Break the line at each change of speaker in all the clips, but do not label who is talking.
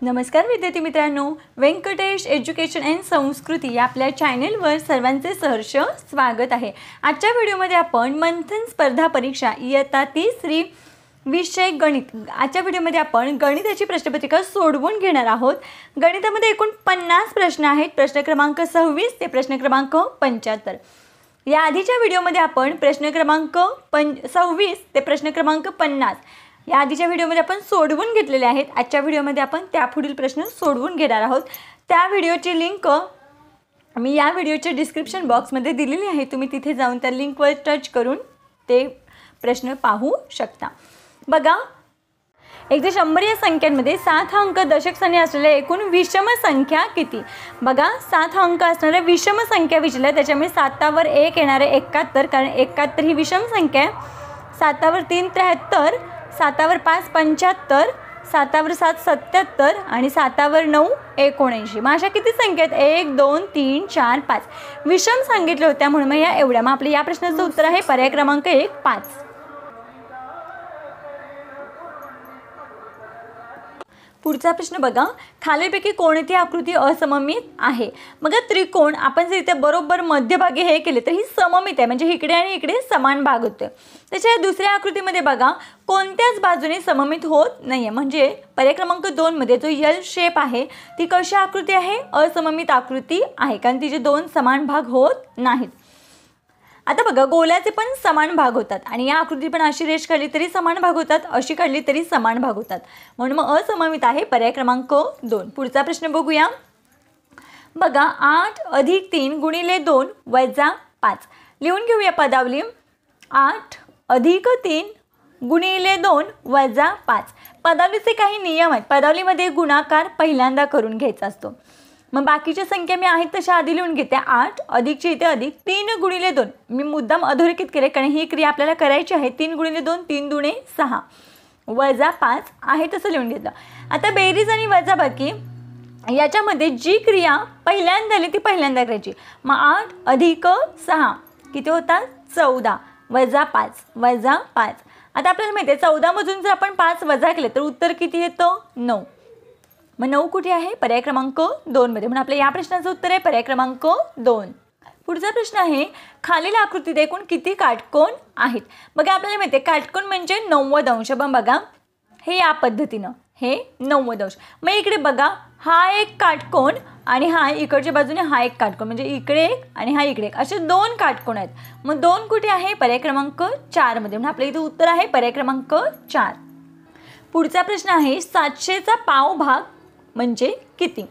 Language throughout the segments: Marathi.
नमस्कार विद्यार्थी मित्रांनो, व्यंकटेश एज्युकेशन अँड संस्कृती या आपल्या चॅनलवर सर्वांचे सहर्ष स्वागत आहे। आजच्या व्हिडिओमध्ये आपण मंथन स्पर्धा परीक्षा इयत्ता तिसरी विषय गणित आजच्या व्हिडिओमध्ये आपण गणिताची प्रश्नपत्रिका सोडवून घेणार आहोत। गणितामध्ये एकूण 50 प्रश्न आहेत। प्रश्न क्रमांक 26 ते प्रश्न क्रमांक 75। या आधीच्या व्हिडिओमध्ये आपण प्रश्न क्रमांक 26 ते प्रश्न क्रमांक 50 या आधीच्या व्हिडिओमध्ये आपण सोडवून घेतलेले आहेत। आजच्या व्हिडिओमध्ये आपण त्यापुढील प्रश्न सोडवून घेणार आहोत। त्या व्हिडिओची लिंक मी या व्हिडिओच्या डिस्क्रिप्शन बॉक्समध्ये दिलेली आहे। तुम्ही तिथे जाऊन त्या लिंकवर टच करून ते प्रश्न पाहू शकता। बघा, 1 ते 100 या संख्यांमध्ये 7 अंक दशक स्थानी असलेल्या एकूण विषम संख्या किती? बघा, 7 अंक असणाऱ्या विषम संख्या विचारल्या, त्याच्यामुळे 7 वर 1 येणारे 71, कारण 71 ही विषम संख्या आहे। 7 वर 3 73, 7 वर 5 75, 7 वर 7 77 आणि 7 वर 9 79। मग अशा किती संख्या आहेत? 1 2 3 4 5 विषम सांगितले होत्या, म्हणून मग या एवढ्या। मग आपल्या या प्रश्नाचं उत्तर आहे पर्याय क्रमांक 1 5। पुढचा प्रश्न बघा, खालीलपैकी कोणती आकृती असममित आहे? बघा, त्रिकोण आपण जर इथे बरोबर मध्यभागी हे केले तर ही सममित आहे, म्हणजे इकडे आणि इकडे समान भाग होते। त्याच्या दुसऱ्या आकृतीमध्ये बघा, कोणत्याच बाजूने सममित होत नाहीये, म्हणजे पर्याय क्रमांक 2 मध्ये जो एल शेप आहे ती कशी आकृती आहे? असममित आकृती आहे, कारण तिचे 2 समान भाग होत नाहीत। आता बघा, गोलाचे पण समान भाग होतात आणि या आकृती पण अशी रेष काढली तरी समान भाग होतात, अशी काढली तरी समान भाग होतात, म्हणून मग असममित आहे पर्याय क्रमांक 2। पुढचा प्रश्न बघूया। बघा, 8 + 3 × 2 - 5 लिहून घेऊया पदावली। 8 + 3 × 2 - 5 पदावलीचे काही नियम आहेत। पदावलीमध्ये गुणाकार पहिल्यांदा करून घ्यायचा असतो। मग बाकीच्या संख्या मी आहेत तशा आधी लिहून घेते। 8 अधिकचे इथे अधिक 3 × 2 मी मुद्दाम अधोरेखित केले, कारण ही क्रिया आपल्याला करायची आहे। 3 × 2 3 दुणे 6 वजा 5 आहे तसं लिहून घेतलं। आता बेरीज आणि वजाबाकी याच्यामध्ये जी क्रिया पहिल्यांदा आली ती पहिल्यांदा करायची। मग 8 अधिक 6 किती होतात? 14 वजा 5 वजा 5। आता आपल्याला माहिती आहे 14 मधून जर आपण 5 वजा केले तर उत्तर किती येतं? 9। मग 9 कुठे आहे? पर्याय क्रमांक 2 मध्ये, म्हणून आपल्या या प्रश्नाचं उत्तर आहे पर्याय क्रमांक 2। पुढचा प्रश्न आहे, खालील आकृतीत एकूण किती काटकोन आहेत? बघा, आपल्याला माहिती आहे काटकोन म्हणजे 90 अंश। पण बघा, हे या पद्धतीनं हे 90 अंश। मग इकडे बघा, हा एक काटकोन आणि हा इकडच्या बाजूने हा एक काटकोन, म्हणजे इकडे एक आणि हा इकडे एक, असे 2 काटकोन आहेत। मग 2 कुठे आहे? पर्याय क्रमांक 4 मध्ये, म्हणून आपल्या इथे उत्तर आहे पर्याय क्रमांक 4। पुढचा प्रश्न आहे, 700चा पावभाग म्हणजे किती?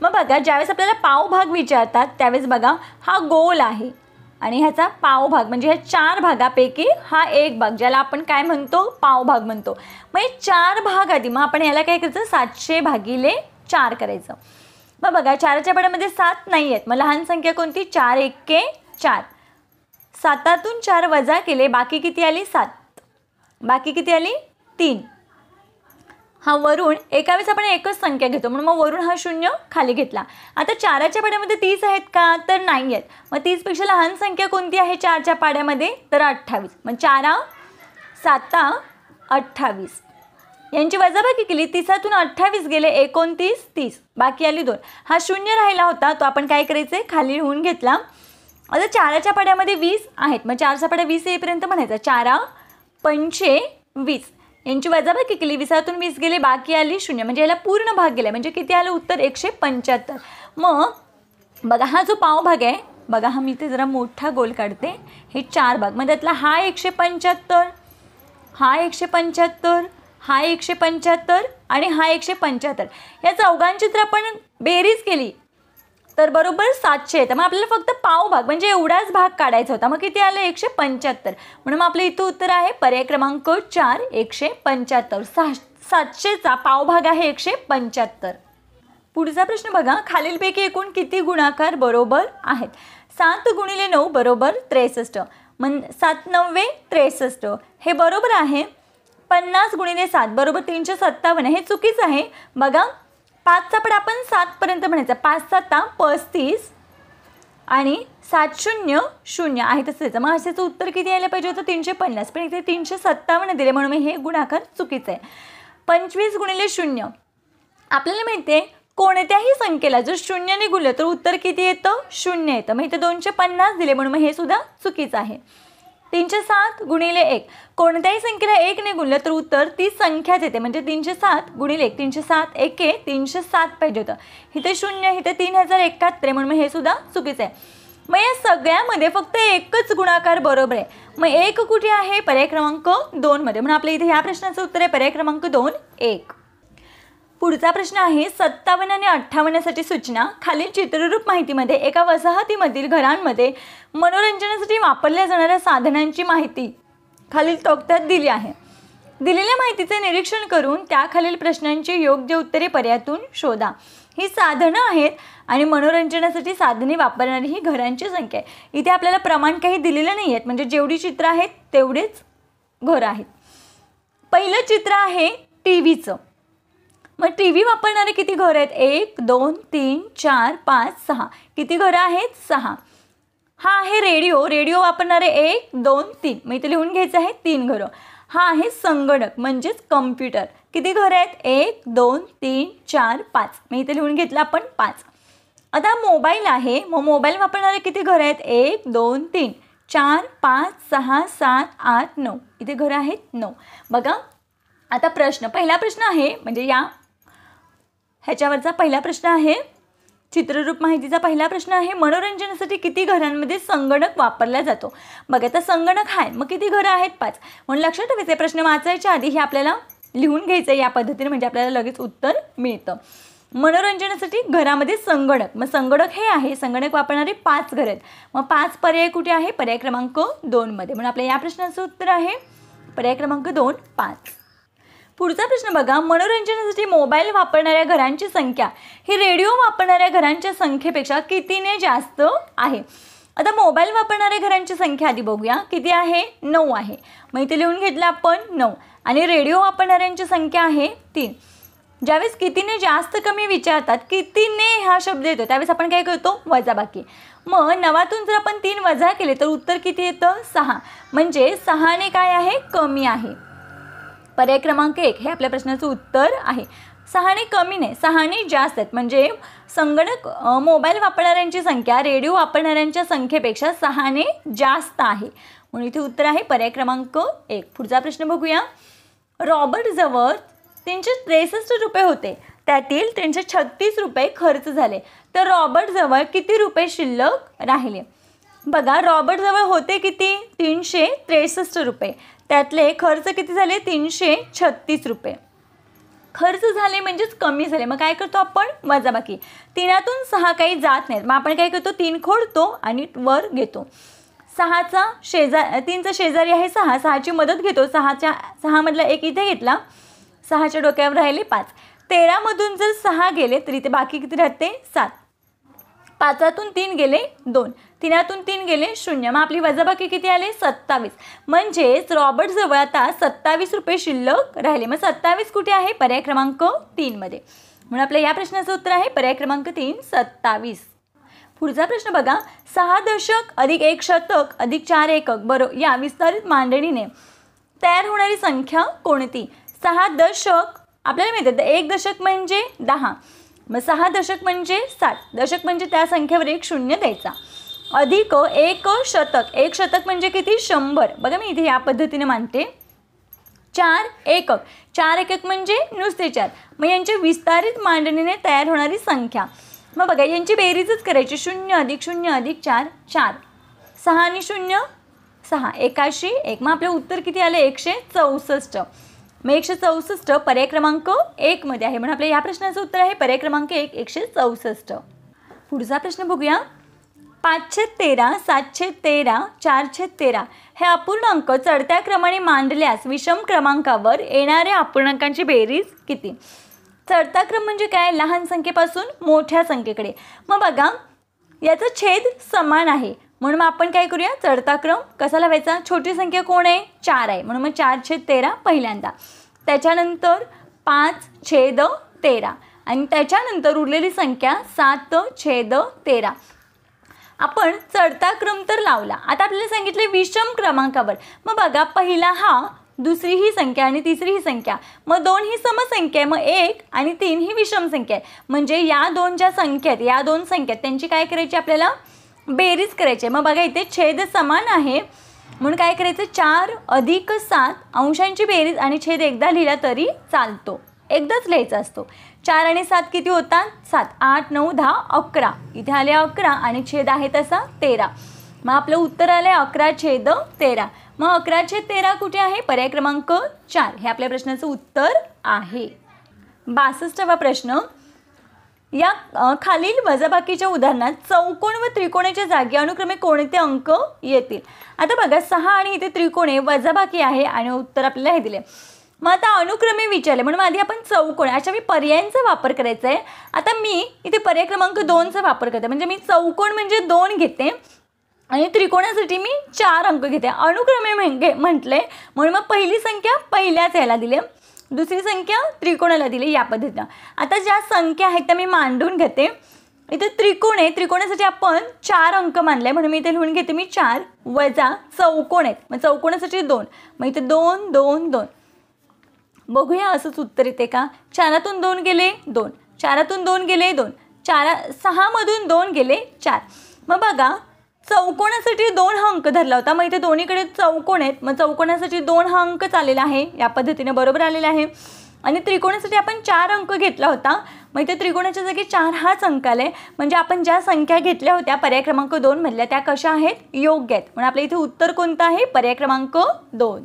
मग बघा, ज्यावेळेस आपल्याला पावभाग विचारतात त्यावेळेस बघा, हा गोल आहे आणि ह्याचा पावभाग म्हणजे ह्या 4 भागापैकी हा एक भाग, ज्याला आपण काय म्हणतो? पावभाग म्हणतो। मग हे 4 भाग आधी, मग आपण याला काय करायचं? 700 भागिले 4 करायचं। मग बघा, 4च्या पाड्यामध्ये 7 नाही आहेत, मग लहान संख्या कोणती? 4 एके 4। 7तून 4 वजा केले, बाकी किती आली? 7। बाकी किती आली? 3। हा वरून एका वेळेस आपण एकच संख्या घेतो, म्हणून मग वरून हा 0 खाली घेतला। आता 4च्या पाड्यामध्ये 30 आहेत का? तर नाही आहेत। मग 30 पेक्षा लहान संख्या कोणती आहे 4च्या पाड्यामध्ये? तर 28। मग 4 7 28 यांची वजाबाकी केली, 30तून 28 गेले 29 30, बाकी आली 2। हा 0 राहिला होता, तो आपण काय करायचं? खाली लिहून घेतला। आता 4च्या पाड्यामध्ये 20 आहेत, मग 4चा पाड्या 20 येईपर्यंत म्हणायचा 4 पंचे 20 यांची वजाबाकी केली, 20तून 20 गेले, बाकी आली 0, म्हणजे याला पूर्ण भाग गेला, म्हणजे किती आलं उत्तर? 175। मग बघा, हा जो पावभाग आहे बघा, हा मी इथे जरा मोठा गोल काढते, हे 4 भाग, मग त्यातला हा 175, हा 175, हा 175 आणि हा 175, या चौघांची जर आपण बेरीज केली तर बरोबर 700 येतं। मग आपल्याला फक्त पावभाग म्हणजे एवढाच भाग काढायचा होता, मग किती आलं? 175, म्हणून आपलं इथं उत्तर आहे पर्याय क्रमांक 4 175। 700चा पावभाग आहे 175। पुढचा प्रश्न बघा, खालीलपैकी एकूण किती गुणाकार बरोबर आहेत? 7 × 9 बरोबर 63, मग 7 9 63 हे बरोबर आहे। 50 × 7 बरोबर 357, हे चुकीचं आहे। बघा, 5चा पाडा आपण 7 पर्यंत म्हणायचा, 5 7 35 आणि 7 0 0 आहे तसं। मग असेच उत्तर किती यायला पाहिजे होतं? 350, पण इथे 357 दिले, म्हणून हे गुणाकार चुकीचं आहे। 25 × 0 आपल्याला माहिती आहे कोणत्याही संख्येला जर शून्याने गुणलं तर उत्तर किती येतं? 0 येतं. मग इथे 250 दिले म्हणून मग हे सुद्धा चुकीचं आहे. 307 गुणिले 1 कोणत्याही संख्येला 1 ने गुणलं तर उत्तर ती संख्याच येते. म्हणजे 307 गुणिले 1 307 एके 307 पाहिजे होतं. इथे 0 इथे 3071 म्हणून मग हे सुद्धा चुकीचं आहे. मग या सगळ्यामध्ये फक्त एकच गुणाकार बरोबर आहे. मग 1 कुठे आहे? पर्याय क्रमांक 2 मध्ये. म्हणून आपल्या इथे ह्या प्रश्नाचं उत्तर आहे पर्याय क्रमांक 2 1. पुढचा प्रश्न आहे 57 आणि 58 साठी सूचना. खालील चित्ररूप माहितीमध्ये एका वसाहतीमधील घरांमध्ये मनोरंजनासाठी वापरल्या जाणाऱ्या साधनांची माहिती खालील तक्त्यात दिली आहे. दिलेल्या माहितीचे निरीक्षण करून त्याखालील प्रश्नांची योग्य उत्तरे पर्यायातून शोधा. ही साधनं आहेत आणि मनोरंजनासाठी साधने वापरणारी ही घरांची संख्या आहे. इथे आपल्याला प्रमाण काही दिलेलं नाही आहेत, म्हणजे जेवढी चित्र आहेत तेवढेच घरं आहेत. पहिलं चित्र आहे टीव्हीचं. मग टी व्ही वापरणारे किती घरं आहेत? 1 2 3 4 5 6. किती घरं आहेत? 6. हा आहे रेडिओ वापरणारे 1 2 3. मग इथे लिहून घ्यायचं आहे 3 घरं. हा आहे संगणक म्हणजेच कम्प्युटर. किती घरं आहेत? 1 2 3 4 5. मग इथे लिहून घेतलं आपण 5. आता मोबाईल आहे. मग मोबाईल वापरणारे किती घरं आहेत? 1 2 3 4 5 6 7 8 9. इथे घरं आहेत 9. बघा आता पहिला प्रश्न आहे म्हणजे ह्याच्यावरचा पहिला प्रश्न आहे. चित्ररूप माहितीचा पहिला प्रश्न आहे मनोरंजनासाठी किती घरांमध्ये संगणक वापरला जातो. बघा आता संगणक आहे मग किती घरं आहेत? 5. म्हणून लक्षात ठेवायचे प्रश्न वाचायच्या आधी हे आपल्याला लिहून घ्यायचं या पद्धतीने, म्हणजे आपल्याला लगेच उत्तर मिळतं. मनोरंजनासाठी घरामध्ये संगणक, मग संगणक हे आहे. संगणक वापरणारे 5 घरं आहेत. मग 5 पर्याय कुठे आहे? पर्याय क्रमांक 2 मध्ये. म्हणून आपल्या या प्रश्नाचं उत्तर आहे पर्याय क्रमांक 2 5. पुढचा प्रश्न बघा मनोरंजनासाठी मोबाईल वापरणाऱ्या घरांची संख्या ही रेडिओ वापरणाऱ्या घरांच्या संख्येपेक्षा कितीने जास्त आहे. आता मोबाईल वापरणाऱ्या घरांची संख्या आधी बघूया किती आहे? 9 आहे. मग इथे लिहून घेतलं आपण 9. आणि रेडिओ वापरणाऱ्यांची संख्या आहे 3. ज्यावेळेस कितीने जास्त कमी विचारतात, कितीने हा शब्द येतो त्यावेळेस आपण काय करतो? वजाबाकी. मग 9तून जर आपण 3 वजा केले तर उत्तर किती येतं? 6. म्हणजे 6ने काय आहे? कमी आहे. पर्याय क्रमांक 1 हे आपल्या प्रश्नाचं उत्तर आहे. 6ने कमी नाही 6ने जास्त आहेत. म्हणजे संगणक मोबाईल वापरणाऱ्यांची संख्या रेडिओ वापरणाऱ्यांच्या संख्येपेक्षा 6ने जास्त आहे. म्हणून इथे उत्तर आहे पर्याय क्रमांक 1. पुढचा प्रश्न बघूया. रॉबर्टजवळ 363 रुपये होते, त्यातील 336 रुपये खर्च झाले, तर रॉबर्टजवळ किती रुपये शिल्लक राहिले. बघा रॉबर्टजवळ होते किती? 363 रुपये. त्यातले खर्च किती झाले? 336 रुपये. खर्च झाले म्हणजेच कमी झाले. मग काय करतो आपण? वजाबाकी. 3तून 6 काही जात नाहीत. मग आपण काय करतो? 3 खोडतो आणि वर घेतो. 3चा शेजारी आहे 6. 6ची मदत घेतो. 6 मधला 1 इथे घेतला. 6च्या डोक्यावर राहिले 5. 13मधून जर 6 गेले तर इथे बाकी किती राहते? 7. 5तून 3 गेले 2. 3तून 3 गेले 0. मग आपली वजाबाकी किती आले? 27. म्हणजेच रॉबर्टजवळ आता 27 रुपये शिल्लक राहिले. मग 27 कुठे आहे? पर्याय क्रमांक 3 मध्ये. म्हणून आपल्या या प्रश्नाचं उत्तर आहे पर्याय क्रमांक 3 27. पुढचा प्रश्न बघा. 6 दशक अधिक 1 शतक अधिक 4 एकक बरोबर या विस्तारित मांडणीने तयार होणारी संख्या कोणती? 6 दशक आपल्याला माहिती आहे 1 दशक म्हणजे 10. मग 6 दशक म्हणजे 60. दशक म्हणजे त्या संख्येवर 1 शून्य द्यायचा. अधिक 1 शतक. 1 शतक म्हणजे किती? 100. बघा मी इथे या पद्धतीने मांडते. 4 एकक. 4 एकक म्हणजे नुसते 4. मग यांच्या विस्तारित मांडणीने तयार होणारी संख्या. मग बघा यांची बेरीजच करायची. 0 अधिक 0 अधिक 4 4. 6 आणि 0 6. 81 1. मग आपलं उत्तर किती आलं? 164. मग 164 पर्याय क्रमांक 1 मध्ये आहे. म्हणून आपल्या या प्रश्नाचं उत्तर आहे पर्याय क्रमांक 1 164. पुढचा प्रश्न बघूया. 513 713 413 हे अपूर्णांक चढत्या क्रमाने मांडल्यास विषम क्रमांकावर येणाऱ्या अपूर्णांकांची बेरीज किती? चढता क्रम म्हणजे काय? लहान संख्येपासून मोठ्या संख्येकडे. मग बघा याचा छेद समान आहे म्हणून आपण काय करूया? चढता क्रम कसा लावायचा? छोटी संख्या कोण आहे? 4 आहे म्हणून मग 4/13 पहिल्यांदा. त्याच्यानंतर 5/13 आणि त्याच्यानंतर उरलेली संख्या 7/13. आपण चढता क्रम तर लावला. आता आपल्याला सांगितले विषम क्रमांकावर. मग बघा पहिला हा दुसरी ही संख्या आणि तिसरी ही संख्या, मग 2 ही समसंख्या आहे, मग 1 आणि 3 ही विषम संख्या आहे. म्हणजे या दोन ज्या संख्या आहेत, या दोन संख्या त्यांची काय करायची आपल्याला बेरीज करायची. मग बघा इथे छेद समान आहे म्हणून काय करायचं 4 अधिक 7 अंशांची बेरीज आणि छेद एकदा लिहिला तरी चालतो, एकदाच लिहायचा असतो. 4 आणि 7 किती होतात 7, 8, 9, 10, 11. इथे आले 11 आणि छेद आहे तसा 13. मग आपलं उत्तर आलं 11/13. मग 11/13 कुठे आहे पर्याय क्रमांक 4 हे आपल्या प्रश्नाचं उत्तर आहे. 62वा प्रश्न, या खालील वजाबाकीच्या उदाहरणात चौकोन व त्रिकोणाच्या जागी अनुक्रमे कोणते अंक येतील. आता बघा 6 आणि इथे त्रिकोणे वजाबाकी आहे आणि उत्तर आपल्याला हे दिले. मग आता अनुक्रमे विचारले म्हणून आधी आपण चौकोन, अशा मी पर्यायांचा वापर करायचा आहे. आता मी इथे पर्याय क्रमांक 2चा वापर करते, म्हणजे मी चौकोन म्हणजे 2 घेते आणि त्रिकोणासाठी मी 4 अंक घेते. अनुक्रमे म्हटले म्हणून मग पहिली संख्या पहिल्याच याला दिली, दुसरी संख्या त्रिकोणाला दिली या पद्धतीनं. आता ज्या संख्या आहेत त्या मी मांडून घेते. इथे त्रिकोण आहे, त्रिकोणासाठी आपण 4 अंक मानले म्हणून मी इथे लिहून घेते मी 4 वजा चौकोन आहेत, मग चौकोनासाठी 2, मग इथे 2 2 2. बघूया असंच उत्तर येते का. 4तून 2 गेले 2, 4तून 2 गेले 2, 6 मधून 2 गेले 4. मग बघा चौकोनासाठी 2 हा अंक धरला होता, मग इथे दोन्हीकडे चौकोन आहेत, मग चौकोनासाठी 2 हा अंकच आलेला आहे, या पद्धतीने बरोबर आलेला आहे. आणि त्रिकोणासाठी आपण 4 अंक घेतला होता, मग इथे त्रिकोणाच्या जागी 4 हाच अंक आले. म्हणजे आपण ज्या संख्या घेतल्या होत्या पर्याय क्रमांक 2 मधल्या त्या कशा आहेत योग्य आहेत, म्हणून आपल्या इथे उत्तर कोणतं आहे पर्याय क्रमांक 2.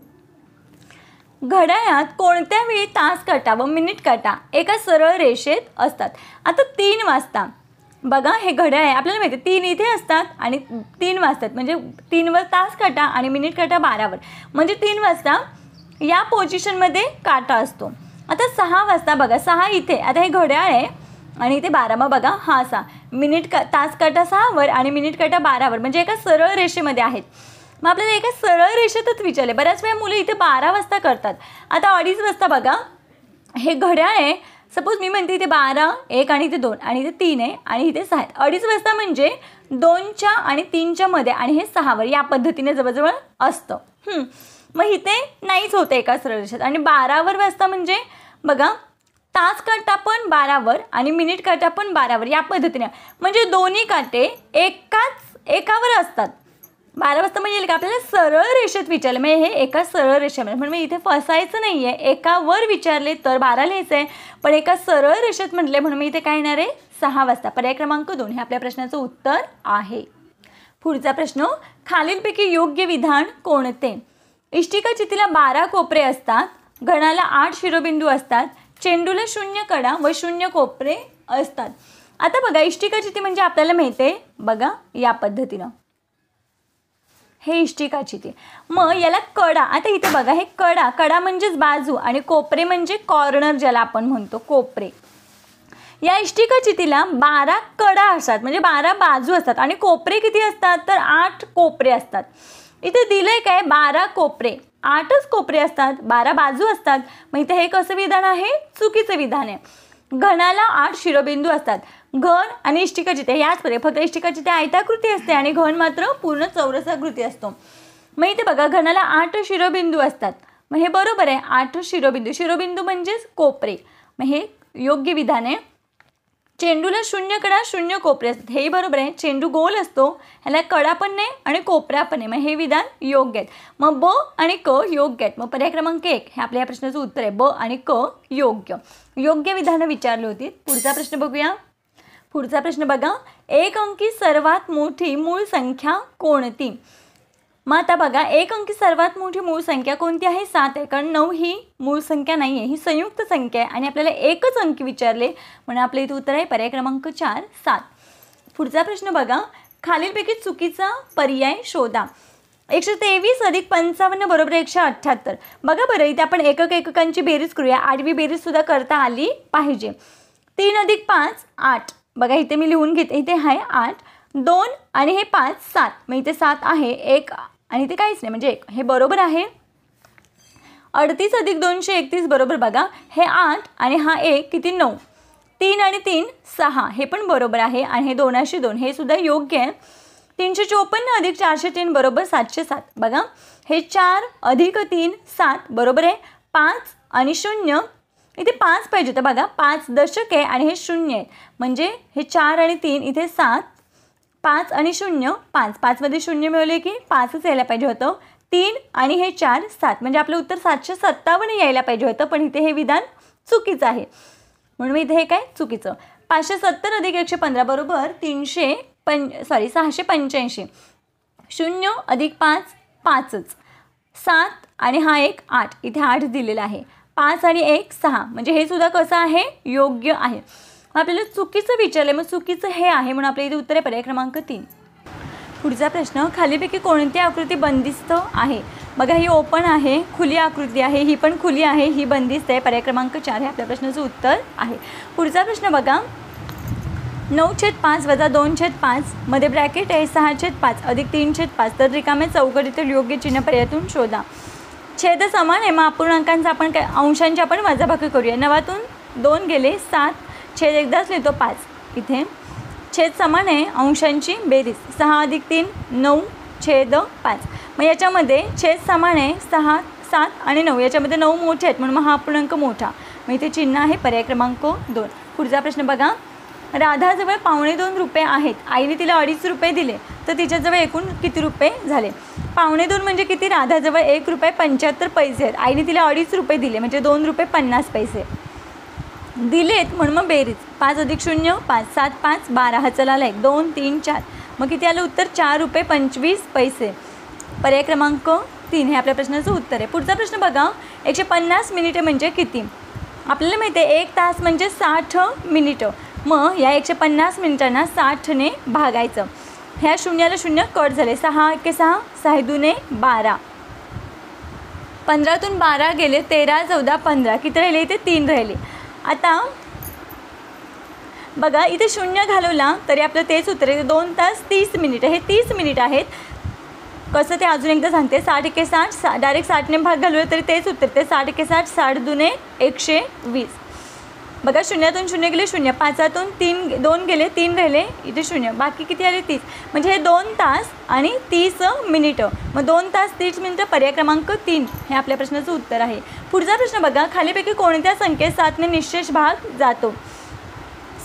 घड्याळात कोणत्या वेळी तास काटा व मिनिट काटा एका सरळ रेषेत असतात. आता 3 वाजता बघा हे घड्याळ आहे आपल्याला माहिती आहे 3 इथे असतात आणि 3 वाजतात, म्हणजे 3 वर तास काटा आणि मिनिट काटा 12वर, म्हणजे 3 वाजता या पोझिशनमध्ये काटा असतो. आता 6 वाजता बघा 6 इथे, आता हे घड्याळ आहे आणि इथे 12, मग बघा हा 6 तास काटा 6वर आणि मिनिट काटा 12वर, म्हणजे एका सरळ रेषेमध्ये आहेत. मग आपल्याला एका सरळ रेषेतच विचारले. बऱ्याच वेळा मुलं इथे 12 वाजता करतात. आता 2:30 वाजता बघा हे घड्याळ आहे, सपोज मी म्हणते इथे 12, 1 आणि इथे 2 आणि इथे 3 आहे आणि इथे 6 आहे. 2:30 वाजता म्हणजे 2च्या आणि 3च्या मध्ये आणि हे 6वर या पद्धतीने जवळजवळ असतं. मग इथे नाहीच होतं एका सरळ रेषेत. आणि 12वर वाजता म्हणजे बघा तास काटा पण 12वर आणि मिनिट काटा पण 12वर या पद्धतीने, म्हणजे दोन्ही काटे एकावर असतात. 12 वाजता म्हणजे का आपल्याला सरळ रेषेत विचारलं, म्हणजे हे एका सरळ रेषेमध्ये, म्हणून इथे फसायचं नाही आहे. एकावर विचारले तर 12 लिहायचं आहे, पण एका सरळ रेषेत म्हटले म्हणून मी इथे काय येणार आहे 6 वाजता. पर्याय क्रमांक 2 हे आपल्या प्रश्नाचं उत्तर आहे. पुढचा प्रश्न, खालीलपैकी योग्य विधान कोणते. इष्टिका चितीला 12 कोपरे असतात, घणाला 8 शिरोबिंदू असतात, चेंडूला 0 कडा व 0 कोपरे असतात. आता बघा इष्टिका चिती म्हणजे आपल्याला माहिती आहे बघा या पद्धतीनं हे इष्टिका चिती. मग याला कडा, आता इथे बघा हे कडा म्हणजेच बाजू आणि कोपरे म्हणजे कॉर्नर ज्याला आपण म्हणतो कोपरे. या इष्टिका चितीला 12 कडा असतात, म्हणजे 12 बाजू असतात आणि कोपरे किती असतात तर 8 कोपरे असतात. इथे दिलंय काय 12 कोपरे, 8च कोपरे असतात, 12 बाजू असतात. मग इथे हे कसं विधान आहे चुकीचं विधान आहे. घणाला 8 शिरोबिंदू असतात. घन आणि इष्टिका चिती याच प्रकारे, फक्त इष्टिका चिती आयताकृती असते आणि घन मात्र पूर्ण चौरसाकृती असतो. मग इथे बघा घनाला 8 शिरोबिंदू असतात, मग हे बरोबर आहे 8 शिरोबिंदू म्हणजेच कोपरे, मग हे योग्य विधान आहे. चेंडूला 0 कडा 0 कोपरे असतात, हेही बरोबर आहे. चेंडू गोल असतो, ह्याला कडा पण नाही आणि कोपऱ्या पण नाही, मग हे विधान योग्य आहेत. मग ब आणि क योग्य आहेत. मग पर्याय क्रमांक 1 हे आपल्या या प्रश्नाचं उत्तर आहे, ब आणि क योग्य विधानं विचारली होती. पुढचा प्रश्न बघूया. पुढचा प्रश्न बघा, एक अंकी सर्वात मोठी मूळ संख्या कोणती. मग आता बघा एक अंकी सर्वात मोठी मूळ संख्या कोणती आहे 7 आहे, कारण 9 ही मूळ संख्या नाही आहे, ही संयुक्त संख्या आहे आणि आपल्याला एकच अंकी विचारले म्हणून आपल्या इथे उत्तर आहे पर्याय क्रमांक 4 7. पुढचा प्रश्न बघा, खालीलपैकी चुकीचा पर्याय शोधा. 123 अधिक 55 बरोबर 178. बघा बरं इथे आपण एककांची बेरीज करूया, आडवी बेरीज सुद्धा करता आली पाहिजे. 3 अधिक 5 8. बघा इथे मी लिहून घेते, इथे आहे 8, 2 आणि हे 5 7, मग इथे 7 आहे 1 आणि इथे काहीच नाही म्हणजे 1, हे बरोबर आहे. 38 अधिक 231 बरोबर बघा हे 8 आणि हा 1 किती 9, 3 आणि 3 6, हे पण बरोबर आहे आणि हे 2 हे सुद्धा योग्य आहे. 354 अधिक 403 बरोबर 707. बघा हे 4 अधिक 3 7 बरोबर आहे. 5 आणि 0 इथे 5 पाहिजे होतं बघा, 5 दशक आहे आणि हे 0 आहे म्हणजे हे 4 आणि 3 इथे 7, 5 आणि 0 5, 5 मध्ये 0 मिळवले की 5च यायला पाहिजे होतं. 3 आणि हे 4 7 म्हणजे आपलं उत्तर 757 यायला पाहिजे होतं, पण इथे हे विधान चुकीचं आहे म्हणून इथे हे काय चुकीचं. 570 अधिक 115 बरोबर 685. 0 अधिक 5 5च, 7 आणि हा एक 8 इथे 8 दिलेला आहे. 5 आणि 1 6 म्हणजे हे सुद्धा कसं आहे योग्य आहे. आपल्याला चुकीचं विचारलं मग चुकीचं हे आहे म्हणून आपल्या इथे उत्तर आहे पर्याय क्रमांक 3. पुढचा प्रश्न, खालीपैकी कोणती आकृती बंदिस्त आहे? बघा ही ओपन आहे, खुली आकृती आहे, ही पण खुली आहे, ही बंदिस्त आहे. पर्याय क्रमांक 4 हे आपल्या प्रश्नाचं उत्तर आहे. पुढचा प्रश्न बघा, 9/5 वजा 2/5 मध्ये ब्रॅकेट आहे 6/5 अधिक 3/5 तर रिकाम्या चौकटीतील योग्य चिन्ह पर्यायातून शोधा. छेद समान आहे मग अपूर्णांकांचा आपण काय अंशांची आपण वजाबाकी करूया. 9तून 2 गेले 7, छेद एकदाच लिहितो 5. इथे छेद समान आहे, अंशांची बेरीज 6 अधिक 3 9/5. मग याच्यामध्ये छेद समान आहे 6 7 आणि 9 याच्यामध्ये 9 मोठे आहेत म्हणून मग हा अपूर्णांक मोठा, मग इथे चिन्ह आहे पर्याय क्रमांक 2. पुढचा प्रश्न बघा, राधाजवळ $2.25 रुपये आहेत, आईने तिला $2.5 दिले तर तिच्याजवळ एकूण किती रुपये झाले? $2.25 म्हणजे किती? राधाजवळ $1.75 आहेत, आईने तिला $2.5 दिले म्हणजे $2.50 दिलेत म्हणून मग बेरीज 5 अधिक 0 5 7 5 12 हा चला 1 2 3 4 मग किती आलं उत्तर? $4.25. पर्याय क्रमांक 3 हे आपल्या प्रश्नाचं उत्तर आहे. पुढचा प्रश्न बघा, 150 मिनिटे म्हणजे किती? आपल्याला माहिती आहे 1 तास म्हणजे 60 मिनिटं, मग या 150 मिनिटांना 60ने भागायचं. ह्या शून्याला शून्य कट झाले, 6 1 6 6 2 12, 15तून 12 गेले 13 14 15 किती राहिले? इथे 3 राहिले. आता बघा इथे शून्य घालवला तरी आपलं तेच उत्तर आहे. 2 तास 30 मिनिटं, हे 30 मिनिट आहेत. कसं ते अजून एकदा सांगते, 60 1 60 डायरेक्ट 60ने भाग घालवलं तरी तेच उत्तर ते 60 1 60 60 2 120. बघा शून्यातून 0 गेले 0, 5तून 2 गेले 3 राहिले इथे 0, बाकी किती आले 30 म्हणजे हे 2 तास आणि 30 मिनिटं. मग 2 तास 30 मिनिटं पर्याय क्रमांक 3 हे आपल्या प्रश्नाचं उत्तर आहे. पुढचा प्रश्न बघा, खालीपैकी कोणत्या संख्येत 7ने निश्चेष भाग जातो?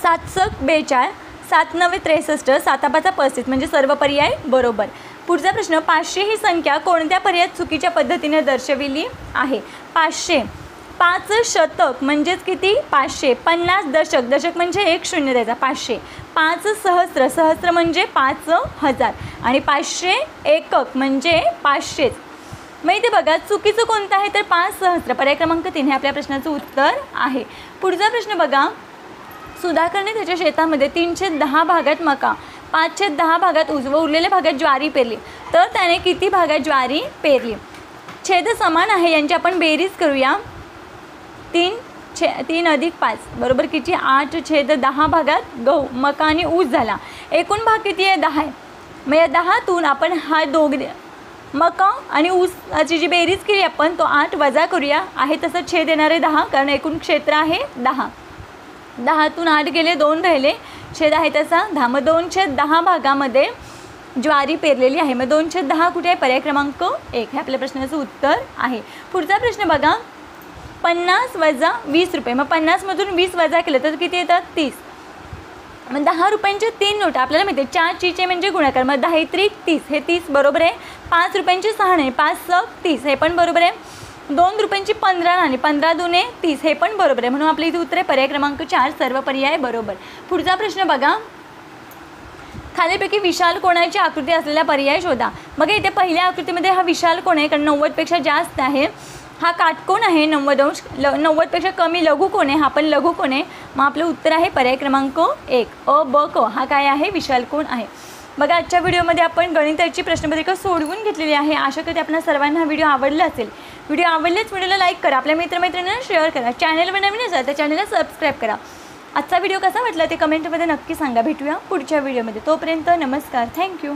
7 42, 7 9 63, 7 5 35 म्हणजे सर्व पर्याय बरोबर. पुढचा प्रश्न, 500 ही संख्या कोणत्या पर्यायात चुकीच्या पद्धतीने दर्शविली आहे? 500 5 शतक म्हणजेच किती? 500. 50 दशक, दशक म्हणजे 1 0 द्यायचा 500. 5 सहस्त्र, सहस्त्र म्हणजे 5000 आणि 500 एकक म्हणजे 500. मग इथे बघा चुकीचं कोणतं आहे तर 5 सहस्त्र. पर्याय क्रमांक 3 हे आपल्या प्रश्नाचं उत्तर आहे. पुढचा प्रश्न बघा, सुधाकरने त्याच्या शेतामध्ये 3/10 भागात मका, 5/10 भागात ऊस व उरलेल्या भागात ज्वारी पेरली तर त्याने किती भागात ज्वारी पेरली? छेद समान आहे, यांची आपण बेरीज करूया. 3 अधिक 5 बरोबर किती? 8/10 भागात गहू मका आणि ऊस झाला. एकूण भाग किती आहे? 10 आहे. मग या 10तून आपण हा मका आणि ऊसाची जी बेरीज केली आपण तो 8 वजा करूया. आहे तसं छेद येणार आहे 10 कारण एकूण क्षेत्र आहे 10. 10तून 8 गेले 2 राहिले, छेद आहे तसा 10. मग 2/10 भागामध्ये ज्वारी पेरलेली आहे. मग 2/10 कुठे आहे? पर्याय क्रमांक 1 हे आपल्या प्रश्नाचं उत्तर आहे. पुढचा प्रश्न बघा, 50 वजा 20 रुपये. मग 50मधून 20 वजा केलं तर किती येतात? 30. मग 10 रुपयांच्या 3 नोटा आपल्याला माहिती आहे 4 चीचे म्हणजे गुणाकार. मग 10 3 30 हे 30 बरोबर आहे. 5 रुपयांची 6 नाणी 5 6 30 हे पण बरोबर आहे. 2 रुपयांची 15 नाणी 15 2 30 हे पण बरोबर आहे. म्हणून आपल्या इथे उत्तर आहे पर्याय क्रमांक 4 सर्व पर्याय बरोबर. पुढचा प्रश्न बघा, खालीपैकी विशाल कोणाची आकृती असलेला पर्याय शोधा. बघा इथे पहिल्या आकृतीमध्ये हा विशाल कोण आहे कारण 90पेक्षा जास्त आहे. हा काटकोण आहे 90 अंश, 90पेक्षा कमी लघु कोण आहे, हा पण लघु कोण आहे. मग आपलं उत्तर आहे पर्याय क्रमांक 1 अ ब क हा काय आहे? विशाल कोण आहे. बघा आजच्या व्हिडिओमध्ये आपण गणिताची प्रश्नपत्रिका सोडवून घेतलेली आहे. आशा करते आपल्या सर्वांना हा व्हिडिओ आवडला असेल. व्हिडिओ आवडल्यास व्हिडिओला लाईक करा, आपल्या मित्रमैत्रिणींना शेअर करा, चॅनलवर नवीन असाल तर चॅनलला सबस्क्राईब करा. आजचा व्हिडिओ कसा वाटला ते कमेंटमध्ये नक्की सांगा. भेटूया पुढच्या व्हिडिओमध्ये. तोपर्यंत नमस्कार, थँक्यू.